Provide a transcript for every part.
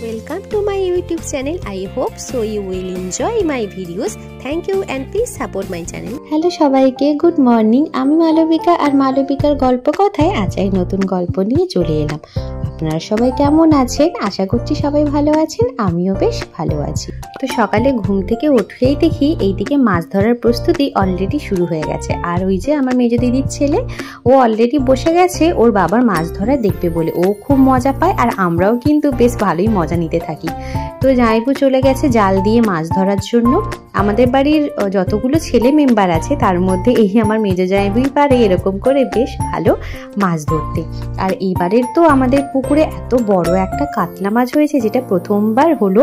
Welcome to my YouTube channel. I hope so you will enjoy my videos. Thank you and please support my channel. Hello সবাইকে, good morning. আমি মালবিকা আর মালবিকার গল্প কথায় আজ এই নতুন গল্প নিয়ে চলে এলাম। আপনারা সবাই কেমন আছেন? আশা করছি সবাই ভালো আছেন, আমিও বেশ ভালো আছি। তো সকালে ঘুম থেকে উঠেই দেখি এইদিকে মাছ ধরার প্রস্তুতি অলরেডি শুরু হয়ে গেছে। আর ওই যে আমার মেজ দিদির ছেলে, ও অলরেডি বসে গেছে ওর বাবার মাছ ধরা দেখবে বলে। ও খুব মজা পায় আর আমরাও কিন্তু বেশ ভালোই মজা নিতে থাকি। তো জামাইবু চলে গেছে জাল দিয়ে মাছ ধরার জন্য। আমাদের বাড়ির যতগুলো ছেলে মেম্বার আছে তার মধ্যে এই আমার মেজ জামাইবুই পারে এরকম করে বেশ ভালো মাছ ধরতে। আর এইবারের তো আমাদের পুকুরে এত বড় একটা কাতলা মাছ হয়েছে, যেটা প্রথমবার হলো।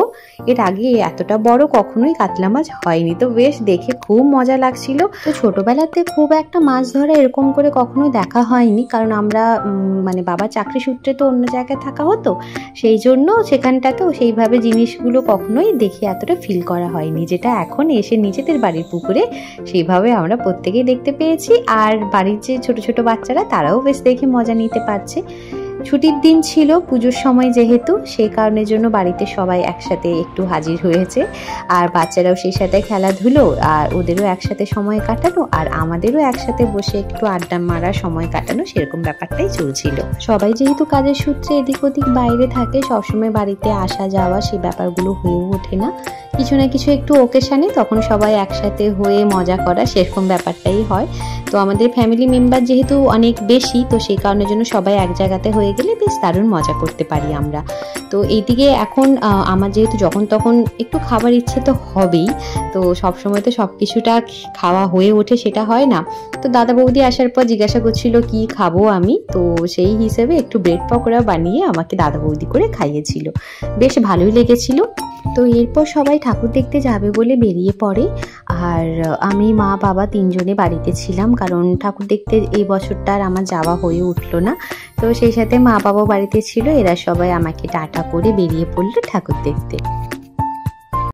এর আগে এতটা বড় কখনোই কাতলা মাছ হয়নি। তো বেশ দেখে খুব মজা লাগছিল। তো ছোটবেলাতে খুব একটা মাছ ধরা এরকম করে কখনো দেখা হয়নি, কারণ আমরা মানে বাবা চাকরি সূত্রে তো অন্য জায়গায় থাকা হতো, সেই জন্য সেখানটাতেও সেইভাবে জিনিসগুলো কখনোই দেখে এতটা ফিল করা হয়নি, যেটা এখন এসে নিজেদের বাড়ির পুকুরে সেইভাবে আমরা প্রত্যেকেই দেখতে পেয়েছি। আর বাড়ির যে ছোট ছোট বাচ্চারা তারাও বেশ দেখে মজা নিতে পারছে। ছুটির দিন ছিল, পুজোর সময় যেহেতু, সেই কারণের জন্য বাড়িতে সবাই একসাথে একটু হাজির হয়েছে। আর বাচ্চারাও সেই সাথে খেলাধুলো, আর ওদেরও একসাথে সময় কাটানো, আর আমাদেরও একসাথে বসে একটু আড্ডা মারা সময় কাটানো, সেরকম ব্যাপারটাই চলছিল। সবাই যেহেতু কাজের সূত্রে এদিক ওদিক বাইরে থাকে, সবসময় বাড়িতে আসা যাওয়া সেই ব্যাপারগুলো হয়ে ওঠে না। কিছু না কিছু একটু ওকেশানে তখন সবাই একসাথে হয়ে মজা করা, সেরকম ব্যাপারটাই হয়। তো আমাদের ফ্যামিলি মেম্বার যেহেতু অনেক বেশি, তো সেই কারণের জন্য সবাই এক জায়গাতে হয়ে গেলে বেশ দারুণ মজা করতে পারি আমরা। তো এইদিকে এখন আমার যেহেতু যখন তখন একটু খাবার ইচ্ছে তো হবেই, তো সবসময় তো সব কিছুটা খাওয়া হয়ে ওঠে সেটা হয় না। তো দাদা বৌদি আসার পর জিজ্ঞাসা করছিল কি খাবো আমি, তো সেই হিসেবে একটু ব্রেড পকোড়া বানিয়ে আমাকে দাদা বৌদি করে খাইয়েছিল, বেশ ভালোই লেগেছিল। তো এরপর সবাই ঠাকুর দেখতে যাবে বলে বেরিয়ে পড়ে। আর আমি মা বাবা তিনজনে বাড়িতে ছিলাম, কারণ ঠাকুর দেখতে এই বছরটা আর আমার যাওয়া হয়ে উঠলো না। তো সেই সাথে মা বাবাও বাড়িতে ছিল, এরা সবাই আমাকে টাটা করে বেরিয়ে পড়লো ঠাকুর দেখতে।